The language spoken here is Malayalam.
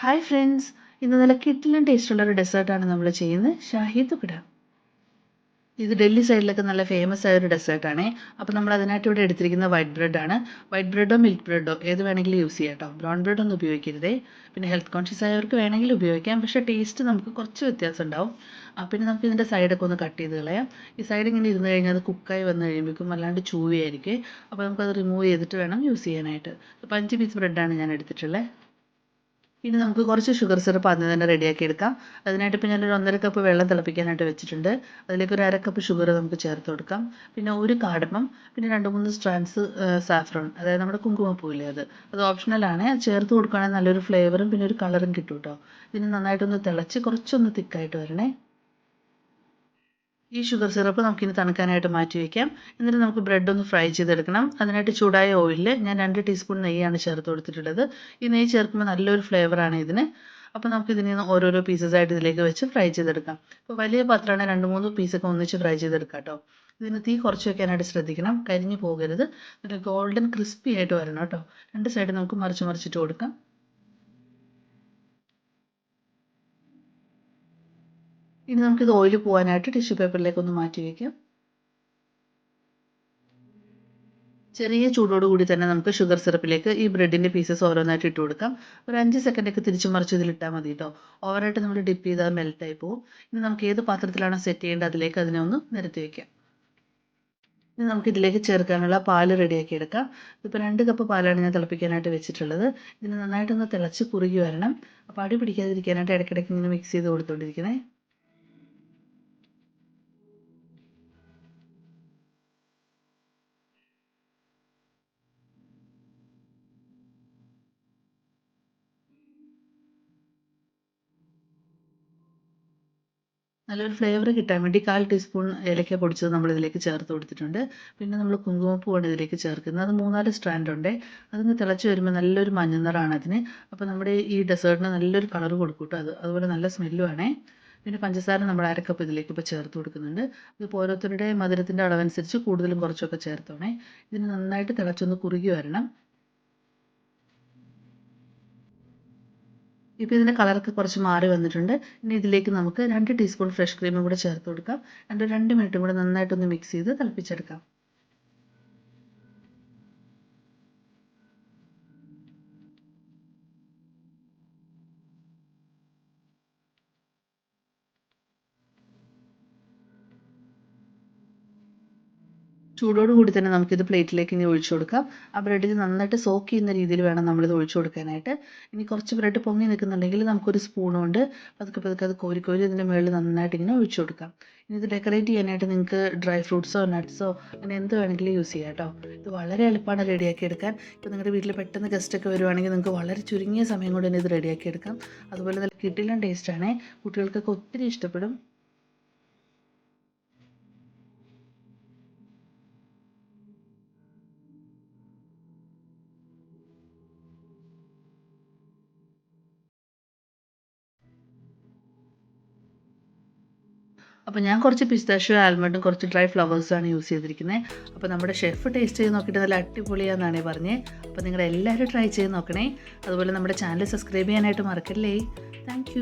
ഹായ് ഫ്രണ്ട്സ്, ഇന്ന് നല്ല കിട്ടിലും ടേസ്റ്റുള്ള ഒരു ഡെസേർട്ടാണ് നമ്മൾ ചെയ്യുന്നത്, ഷാഹി തുക്കട. ഇത് ഡൽഹി സൈഡിലൊക്കെ നല്ല ഫേമസ് ആയ ഒരു ഡെസേർട്ടാണേ. അപ്പോൾ നമ്മൾ അതിനായിട്ട് ഇവിടെ എടുത്തിരിക്കുന്ന വൈറ്റ് ബ്രെഡാണ്. വൈറ്റ് ബ്രെഡോ മിൽക്ക് ബ്രെഡോ ഏത് വേണമെങ്കിലും യൂസ് ചെയ്യാം കേട്ടോ. ബ്രൗൺ ബ്രെഡ് ഒന്നും ഉപയോഗിക്കരുതേ. പിന്നെ ഹെൽത്ത് കോൺഷ്യസ് ആയവർക്ക് വേണമെങ്കിൽ ഉപയോഗിക്കാം, പക്ഷേ ടേസ്റ്റ് നമുക്ക് കുറച്ച് വ്യത്യാസം ഉണ്ടാവും. പിന്നെ നമുക്ക് ഇതിൻ്റെ സൈഡൊക്കെ ഒന്ന് കട്ട് ചെയ്ത് കളയാം. ഈ സൈഡ് ഇങ്ങനെ ഇരുന്ന് കഴിഞ്ഞാൽ അത് കുക്കായി വന്നു കഴിയുമ്പോഴേക്കും അല്ലാണ്ട് ചൂവിയായിരിക്കും. അപ്പോൾ നമുക്കത് റിമൂവ് ചെയ്തിട്ട് വേണം യൂസ് ചെയ്യാനായിട്ട്. അപ്പോൾ 5 പീസ് ബ്രെഡാണ് ഞാൻ എടുത്തിട്ടുള്ളത്. ഇനി നമുക്ക് കുറച്ച് ഷുഗർ സിറപ്പ് ആദ്യം തന്നെ റെഡിയാക്കി എടുക്കാം. അതിനായിട്ട് ഇപ്പോൾ ഞാനൊരു 1.5 കപ്പ് വെള്ളം തിളപ്പിക്കാനായിട്ട് വെച്ചിട്ടുണ്ട്. അതിലേക്ക് ഒരു 1/2 കപ്പ് ഷുഗർ നമുക്ക് ചേർത്ത് കൊടുക്കാം. പിന്നെ ഒരു കാർഡമം, പിന്നെ 2-3 സ്ട്രാൻഡ്സ് സാഫ്രോൺ, അതായത് നമ്മുടെ കുങ്കുമപ്പൂവില്ലേ അത് ഓപ്ഷണലാണ്. അത് ചേർത്ത് കൊടുക്കുകയാണെങ്കിൽ നല്ലൊരു ഫ്ലേവറും പിന്നെ ഒരു കളറും കിട്ടും കേട്ടോ. ഇതിന് നന്നായിട്ടൊന്ന് തിളച്ച് കുറച്ചൊന്ന് തിക്കായിട്ട് വരണേ. ഈ ഷുഗർ സിറപ്പ് നമുക്കിനി തണുക്കാനായിട്ട് മാറ്റി വയ്ക്കാം. എന്നിട്ട് നമുക്ക് ബ്രെഡ് ഒന്ന് ഫ്രൈ ചെയ്തെടുക്കണം. അതിനായിട്ട് ചൂടായ ഓയിലിൽ ഞാൻ 2 ടീസ്പൂൺ നെയ്യാണ് ചേർത്ത് കൊടുത്തിട്ടുള്ളത്. ഈ നെയ്യ് ചേർക്കുമ്പോൾ നല്ലൊരു ഫ്ലേവറാണ് ഇതിന്. അപ്പോൾ നമുക്ക് ഇതിൽ നിന്ന് ഓരോരോ പീസസ് ആയിട്ട് ഇതിലേക്ക് വെച്ച് ഫ്രൈ ചെയ്തെടുക്കാം. ഇപ്പോൾ വലിയ പാത്രമാണ്, 2-3 പീസൊക്കെ ഒന്നിച്ച് ഫ്രൈ ചെയ്തെടുക്കാം കേട്ടോ. ഇതിന് തീ കുറച്ച് വെക്കാനായിട്ട് ശ്രദ്ധിക്കണം, കരിഞ്ഞു പോകരുത്. ഒരു ഗോൾഡൻ ക്രിസ്പി ആയിട്ട് വരണം കേട്ടോ. 2 സൈഡ് നമുക്ക് മറിച്ചിട്ട് കൊടുക്കാം. ഇനി നമുക്കിത് ഓയിൽ പോകാനായിട്ട് ടിഷ്യൂ പേപ്പറിലേക്ക് ഒന്ന് മാറ്റി വയ്ക്കാം. ചെറിയ ചൂടോടുകൂടി തന്നെ നമുക്ക് ഷുഗർ സിറപ്പിലേക്ക് ഈ ബ്രെഡിൻ്റെ പീസസ് ഓരോന്നായിട്ട് ഇട്ട് കൊടുക്കാം. ഒരു 5 സെക്കൻഡൊക്കെ തിരിച്ചു മറിച്ച് ഇതിലിട്ടാൽ മതി കേട്ടോ. ഓവറായിട്ട് നമ്മൾ ഡിപ്പ് ചെയ്താൽ മെൽറ്റായി പോകും. ഇനി നമുക്ക് ഏത് പാത്രത്തിലാണോ സെറ്റ് ചെയ്യേണ്ടത് അതിലേക്ക് അതിനെ ഒന്ന് നിരത്തി വയ്ക്കാം. ഇനി നമുക്ക് ഇതിലേക്ക് ചേർക്കാനുള്ള പാല് റെഡിയാക്കി എടുക്കാം. ഇതിപ്പോൾ 2 കപ്പ് പാലാണ് ഞാൻ തിളപ്പിക്കാനായിട്ട് വെച്ചിട്ടുള്ളത്. ഇതിന് നന്നായിട്ടൊന്ന് തിളച്ച് കുറുകി വരണം. അപ്പോൾ അടി പിടിക്കാതിരിക്കാനായിട്ട് ഇടയ്ക്കിടയ്ക്ക് ഇങ്ങനെ മിക്സ് ചെയ്ത് കൊടുത്തുകൊണ്ടിരിക്കണേ. നല്ലൊരു ഫ്ലേവർ കിട്ടാൻ വേണ്ടി 1/4 ടീസ്പൂൺ ഏലക്ക പൊടിച്ചത് നമ്മൾ ഇതിലേക്ക് ചേർത്ത് കൊടുത്തിട്ടുണ്ട്. പിന്നെ നമ്മൾ കുങ്കുമപ്പൂവാണ് ഇതിലേക്ക് ചേർക്കുന്നത്. അത് 3-4 സ്ട്രാൻഡ് ഉണ്ട്. അതൊന്ന് തിളച്ച് വരുമ്പോൾ നല്ലൊരു മഞ്ഞ നിറമാണ് അതിന്. അപ്പോൾ നമ്മുടെ ഈ ഡെസേർട്ടിന് നല്ലൊരു കളർ കൊടുക്കും കേട്ടോ. അതുപോലെ നല്ല സ്മെല്ലുമാണേ. പിന്നെ പഞ്ചസാര നമ്മൾ 1/2 കപ്പ് ഇതിലേക്ക് ഇപ്പോൾ ചേർത്ത് കൊടുക്കുന്നുണ്ട്. ഇതിപ്പോൾ ഓരോരുത്തരുടെ മധുരത്തിൻ്റെ അളവനുസരിച്ച് കൂടുതലും കുറച്ചൊക്കെ ചേർത്തോണേ. ഇതിന് നന്നായിട്ട് തിളച്ചൊന്ന് കുറുകി വരണം. ഇപ്പോൾ ഇതിൻ്റെ കളറൊക്കെ കുറച്ച് മാറി വന്നിട്ടുണ്ട്. ഇനി ഇതിലേക്ക് നമുക്ക് 2 ടീസ്പൂൺ ഫ്രഷ് ക്രീമും കൂടെ ചേർത്ത് കൊടുക്കാം. 2 മിനിറ്റും കൂടെ നന്നായിട്ടൊന്ന് മിക്സ് ചെയ്ത് തിളപ്പിച്ചെടുക്കാം. ചൂടോടുകൂടി തന്നെ നമുക്കിത് പ്ലേറ്റിലേക്ക് ഇനി ഒഴിച്ചു കൊടുക്കാം. ആ ബ്രെഡിൽ നന്നായിട്ട് സോക്ക് ചെയ്യുന്ന രീതിയിൽ വേണം നമ്മളിത് ഒഴിച്ചു കൊടുക്കാനായിട്ട്. ഇനി കുറച്ച് ബ്രെഡ് പൊങ്ങി നിൽക്കുന്നുണ്ടെങ്കിൽ നമുക്കൊരു സ്പൂൺ കൊണ്ട് പതുക്കെ പതുക്കെ അത് കോരി കോരി ഇതിൻ്റെ മുകളിൽ നന്നായിട്ട് ഇങ്ങനെ ഒഴിച്ചു കൊടുക്കാം. ഇനി ഇത് ഡെക്കറേറ്റ് ചെയ്യാനായിട്ട് നിങ്ങൾക്ക് ഡ്രൈ ഫ്രൂട്ട്സോ നട്ട്സോ അങ്ങനെ എന്ത് വേണമെങ്കിലും യൂസ് ചെയ്യാം കേട്ടോ. ഇത് വളരെ എളുപ്പമാണ് റെഡിയാക്കി എടുക്കാൻ. ഇപ്പോൾ നിങ്ങളുടെ വീട്ടിൽ പെട്ടെന്ന് ഗസ്റ്റൊക്കെ വരുവാണെങ്കിൽ നിങ്ങൾക്ക് വളരെ ചുരുങ്ങിയ സമയം കൊണ്ട് തന്നെ ഇത് റെഡിയാക്കി എടുക്കാം. അതുപോലെ നല്ല കിടിലൻ ടേസ്റ്റാണ്, കുട്ടികൾക്കൊക്കെ ഒത്തിരി ഇഷ്ടപ്പെടും. അപ്പോൾ ഞാൻ കുറച്ച് പിസ്താഷ്യോ ആൽമണ്ടും കുറച്ച് ഡ്രൈ ഫ്ലവേഴ്സാണ് യൂസ് ചെയ്തിരിക്കുന്നത്. അപ്പോൾ നമ്മുടെ ഷെഫ് ടേസ്റ്റ് ചെയ്ത് നോക്കിയിട്ട് നല്ല അടിപൊളിയാണെന്നാണ് പറഞ്ഞത്. അപ്പോൾ നിങ്ങളെല്ലാവരും ട്രൈ ചെയ്ത് നോക്കണേ. അതുപോലെ നമ്മുടെ ചാനൽ സബ്സ്ക്രൈബ് ചെയ്യാനായിട്ട് മറക്കല്ലേ. താങ്ക്